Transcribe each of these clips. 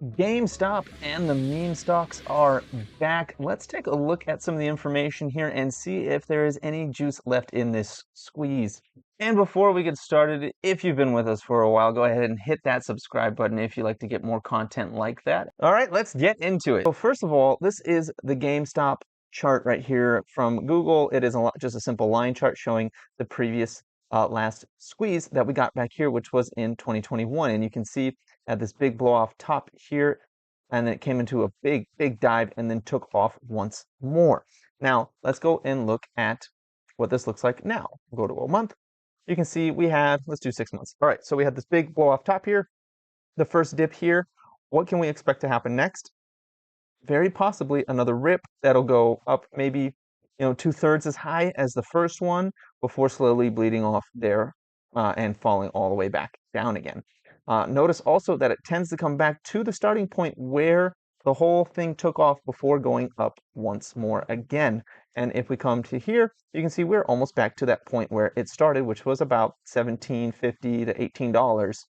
GameStop and the meme stocks are back. Let's take a look at some of the information here and see if there is any juice left in this squeeze. And before we get started, if you've been with us for a while, go ahead and hit that subscribe button if you like to get more content like that. All right, let's get into it. So first of all, this is the GameStop chart right here from Google. It is just a simple line chart showing the previous last squeeze that we got back here, which was in 2021. And you can see had this big blow off top here, and then it came into a big dive and then took off once more. Now, let's go and look at what this looks like now. We'll go to a month. You can see we had, let's do 6 months. All right, so we had this big blow off top here, the first dip here. What can we expect to happen next? Very possibly another rip that'll go up maybe 2/3 as high as the first one before slowly bleeding off there and falling all the way back down again. Notice also that it tends to come back to the starting point where the whole thing took off before going up once more again. And if we come to here, you can see we're almost back to that point where it started, which was about $17.50 to $18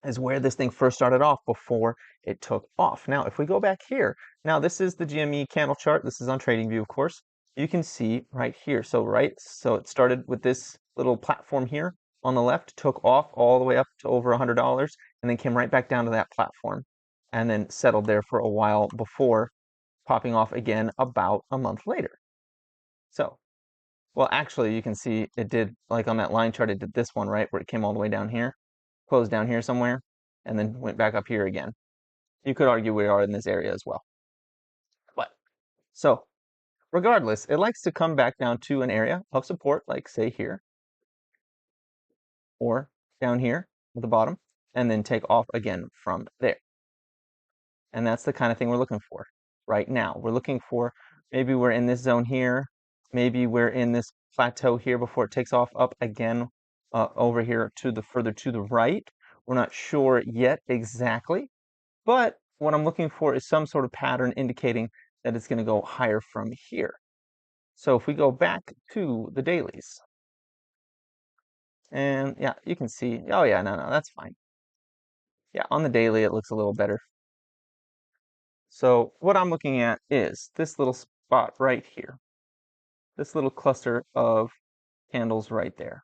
is where this thing first started off before it took off. Now, if we go back here, now this is the GME Candle Chart. This is on TradingView, of course. You can see right here. So it started with this little platform here on the left, took off all the way up to over $100, and then came right back down to that platform, and then settled there for a while before popping off again about a month later. So, well, actually, you can see it did, like on that line chart, it did this one, right, where it came all the way down here, closed down here somewhere, and then went back up here again. You could argue we are in this area as well. But, so, regardless, it likes to come back down to an area of support, like say here, or down here at the bottom, and then take off again from there. And that's the kind of thing we're looking for right now. We're looking for, maybe we're in this zone here, maybe we're in this plateau here before it takes off up again over here to the further to the right. We're not sure yet exactly, but what I'm looking for is some sort of pattern indicating that it's going to go higher from here. So if we go back to the dailies, and yeah, you can see, oh yeah, no, that's fine. Yeah, on the daily, it looks a little better. So what I'm looking at is this little spot right here, this little cluster of candles right there,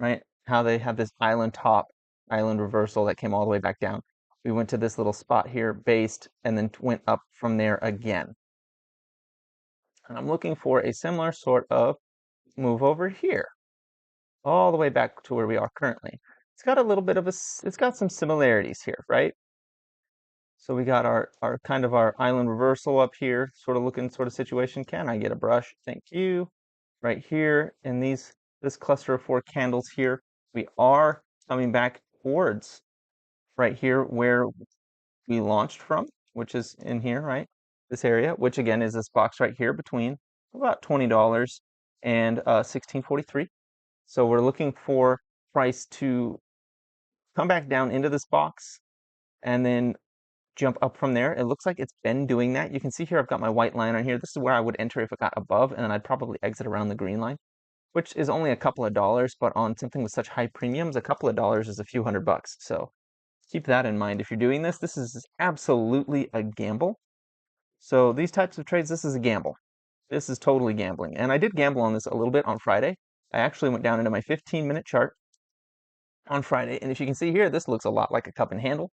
right? How they have this island top, island reversal that came all the way back down. We went to this little spot here, based, and then went up from there again. And I'm looking for a similar sort of move over here, all the way back to where we are currently. It's got a little bit of it's got some similarities here, right? So we got our kind of our island reversal up here, sort of looking sort of situation. Can I get a brush? Thank you. Right here in this cluster of 4 candles here, we are coming back towards right here where we launched from, which is in here, right? This area, which again is this box right here between about $20 and 16.43. So we're looking for price to come back down into this box and then jump up from there. It looks like it's been doing that. You can see here I've got my white line on here. This is where I would enter if it got above, and then I'd probably exit around the green line, which is only a couple of dollars, but on something with such high premiums, a couple of dollars is a few $100. So keep that in mind. If you're doing this, this is absolutely a gamble. So these types of trades, this is a gamble. This is totally gambling. And I did gamble on this a little bit on Friday. I actually went down into my 15-minute chart on Friday, and if you can see here, this looks a lot like a cup and handle.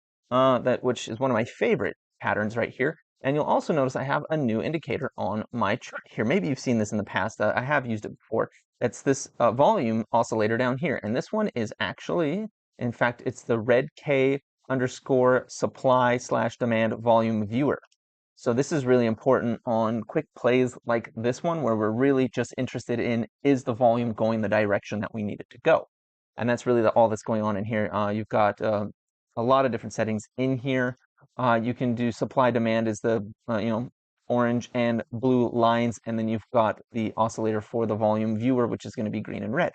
Which is one of my favorite patterns right here. And you'll also notice I have a new indicator on my chart here. Maybe you've seen this in the past. I have used it before. It's this volume oscillator down here. And this one is actually, in fact, it's the red K underscore supply / demand volume viewer. So this is really important on quick plays like this one, where we're really just interested in, is the volume going the direction that we need it to go? And that's really all that's going on in here. You've got a lot of different settings in here. You can do supply demand is the orange and blue lines, and then you've got the oscillator for the volume viewer, which is going to be green and red.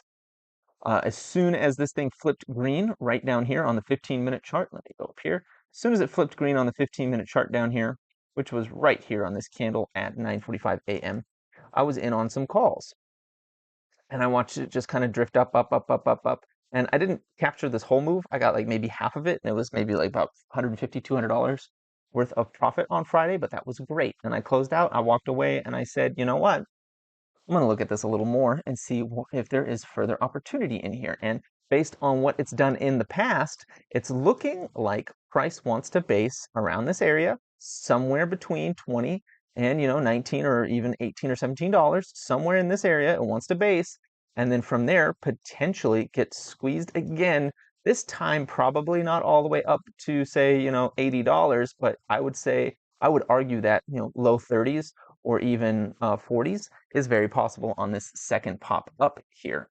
As soon as this thing flipped green right down here on the 15-minute chart, let me go up here. As soon as it flipped green on the 15-minute chart down here, which was right here on this candle at 9:45 a.m., I was in on some calls. And I watched it just kind of drift up, And I didn't capture this whole move. I got like maybe half of it, and it was maybe like about $150, $200 worth of profit on Friday, but that was great. And I closed out, I walked away, and I said, you know what? I'm going to look at this a little more and see if there is further opportunity in here. And based on what it's done in the past, it's looking like price wants to base around this area, somewhere between 20 and 19 or even 18 or $17, somewhere in this area it wants to base, and then from there potentially get squeezed again. This time probably not all the way up to say $80, but I would argue that low 30s or even 40s is very possible on this second pop up here.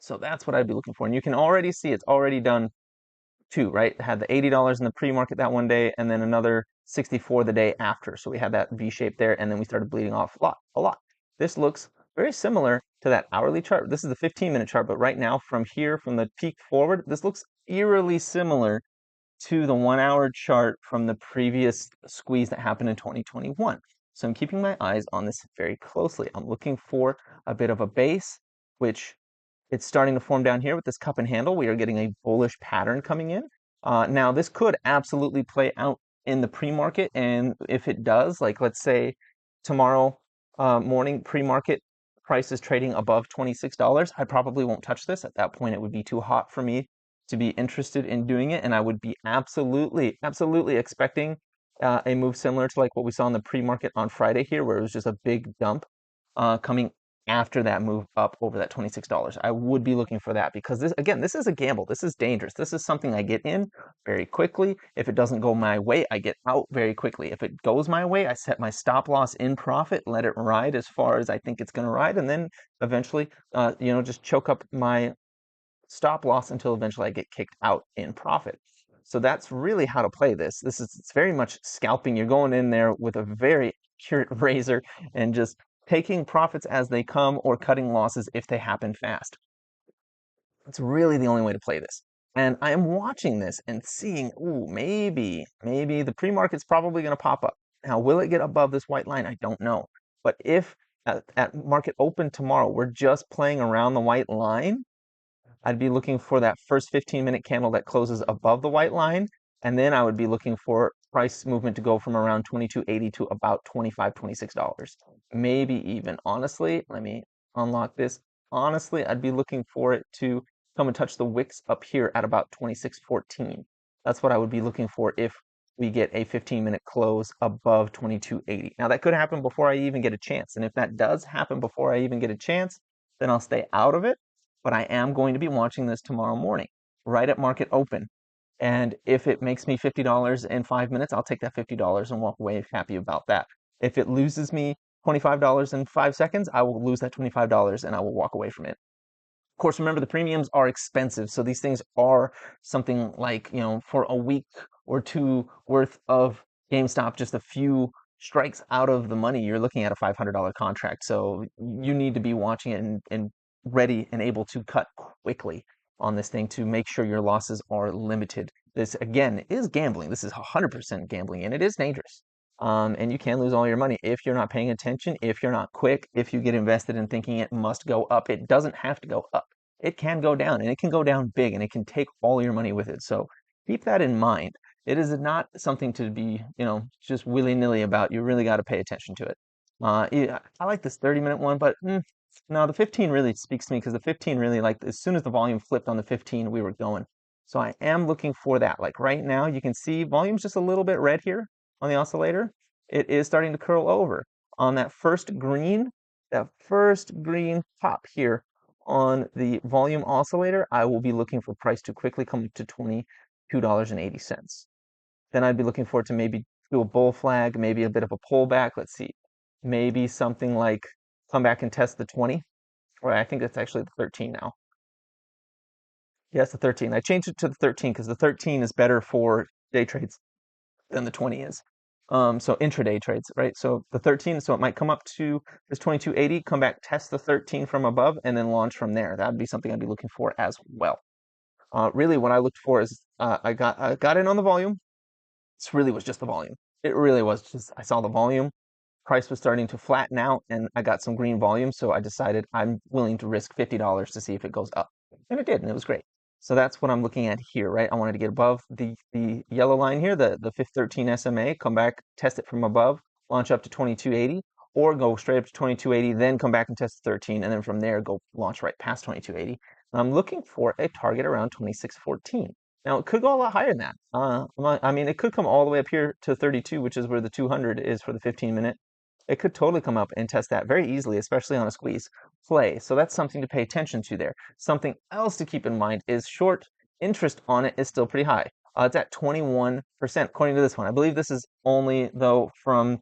So that's what I'd be looking for. And you can already see it's already done two, right? It had the $80 in the pre-market that one day, and then another 64 the day after. So we had that V shape there, and then we started bleeding off a lot. This looks very similar to that hourly chart. This is the 15-minute chart, but right now from here, from the peak forward, this looks eerily similar to the 1 hour chart from the previous squeeze that happened in 2021. So I'm keeping my eyes on this very closely. I'm looking for a bit of a base, which it's starting to form down here with this cup and handle. We are getting a bullish pattern coming in. Now, this could absolutely play out in the pre-market, and if it does, like let's say tomorrow morning pre-market price is trading above $26, I probably won't touch this. At that point, it would be too hot for me to be interested in doing it, and I would be absolutely expecting a move similar to like what we saw in the pre-market on Friday here, where it was just a big dump coming after that move up over that $26. I would be looking for that because this, again, this is a gamble. This is dangerous. This is something I get in very quickly. If it doesn't go my way, I get out very quickly. If it goes my way, I set my stop loss in profit, let it ride as far as I think it's going to ride, and then eventually, just choke up my stop loss until eventually I get kicked out in profit. So that's really how to play this. It's very much scalping. You're going in there with a very accurate razor and just taking profits as they come or cutting losses if they happen fast. It's really the only way to play this. And I am watching this and seeing, ooh, maybe the pre-market's probably going to pop up. Now, will it get above this white line? I don't know. But if at market open tomorrow, we're just playing around the white line, I'd be looking for that first 15-minute candle that closes above the white line, and then I would be looking for price movement to go from around 22.80 to about $25, $26. Maybe even, honestly, let me unlock this. Honestly, I'd be looking for it to come and touch the wicks up here at about 26.14. That's what I would be looking for if we get a 15-minute close above 22.80. Now, that could happen before I even get a chance. And if that does happen before I even get a chance, then I'll stay out of it. But I am going to be watching this tomorrow morning, right at market open. And if it makes me $50 in 5 minutes, I'll take that $50 and walk away happy about that. If it loses me $25 in 5 seconds, I will lose that $25 and I will walk away from it. Of course, remember the premiums are expensive, so these things are something like, for a week or two worth of GameStop, just a few strikes out of the money, you're looking at a $500 contract. So you need to be watching it and ready and able to cut quickly on this thing to make sure your losses are limited. This, again, is gambling. This is 100% gambling, and it is dangerous. And you can lose all your money if you're not paying attention, if you're not quick, if you get invested in thinking it must go up. It doesn't have to go up. It can go down, and it can go down big, and it can take all your money with it. So keep that in mind. It is not something to be, just willy-nilly about. You really got to pay attention to it. Yeah, I like this 30-minute one, but no, the 15 really speaks to me because the 15 really, like, as soon as the volume flipped on the 15, we were going. So I am looking for that. Like right now, you can see volume's just a little bit red here on the oscillator. It is starting to curl over on that first green pop here on the volume oscillator. I will be looking for price to quickly come up to $22.80. Then I'd be looking for it to maybe do a bull flag, maybe a bit of a pullback. Let's see, maybe something like come back and test the 20, or I think that's actually the 13 now. Yes, the 13. I changed it to the 13 because the 13 is better for day trades than the 20 is. So intraday trades, right? So the 13, so it might come up to this 22.80, come back, test the 13 from above, and then launch from there. That'd be something I'd be looking for as well. Really, what I looked for is I got in on the volume. This really was just the volume. It really was just, I saw the volume. Price was starting to flatten out, and I got some green volume, so I decided I'm willing to risk $50 to see if it goes up. and it did, and it was great. So that's what I'm looking at here, right? I wanted to get above the yellow line here, the 513 SMA, come back, test it from above, launch up to 2280, or go straight up to 2280, then come back and test 13, and then from there go launch right past 2280. I'm looking for a target around 2614. Now it could go a lot higher than that. I mean, it could come all the way up here to 32, which is where the 200 is for the 15-minute. It could totally come up and test that very easily, especially on a squeeze play. So that's something to pay attention to there. Something else to keep in mind is short interest on it is still pretty high. It's at 21%, according to this one. I believe this is only, though, from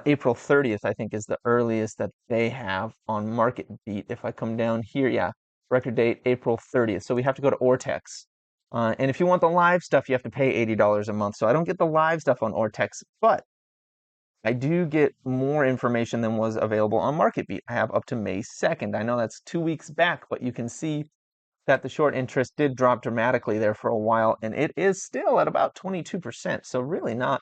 April 30th, I think, is the earliest that they have on Market Beat. If I come down here, yeah, record date April 30th. So we have to go to Ortex. And if you want the live stuff, you have to pay $80 a month. So I don't get the live stuff on Ortex, but I do get more information than was available on MarketBeat. I have up to May 2nd. I know that's 2 weeks back, but you can see that the short interest did drop dramatically there for a while, and it is still at about 22%. So really not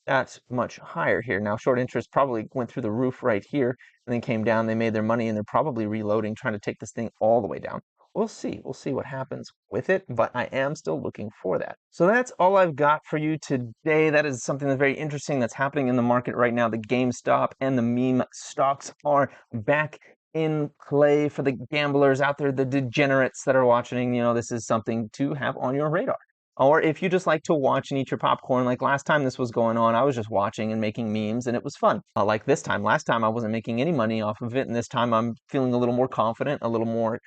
that much higher here. Now, short interest probably went through the roof right here and then came down. They made their money, and they're probably reloading, trying to take this thing all the way down. We'll see. We'll see what happens with it, but I am still looking for that. So that's all I've got for you today. That is something that's very interesting that's happening in the market right now. The GameStop and the meme stocks are back in play for the gamblers out there, the degenerates that are watching. You know, this is something to have on your radar. Or if you just like to watch and eat your popcorn, like last time this was going on, I was just watching and making memes, and it was fun. Like this time. Last time I wasn't making any money off of it, and this time I'm feeling a little more confident, a little more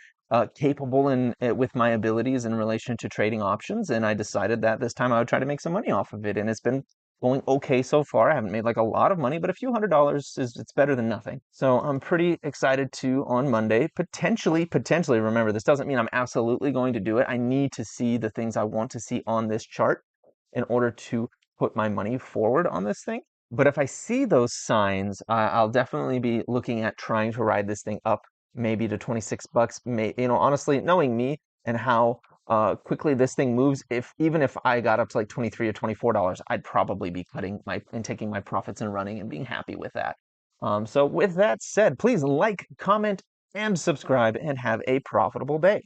capable with my abilities in relation to trading options, and I decided that this time I would try to make some money off of it, and it's been going okay so far. I haven't made like a lot of money, but a few $100s it's better than nothing. So I'm pretty excited to on Monday, potentially, remember, this doesn't mean I'm absolutely going to do it. I need to see the things I want to see on this chart in order to put my money forward on this thing. But if I see those signs, I'll definitely be looking at trying to ride this thing up maybe to 26 bucks. Honestly, knowing me and how quickly this thing moves, even if I got up to like $23 or $24, I'd probably be cutting and taking my profits and running and being happy with that. So with that said, please like, comment, and subscribe, and have a profitable day.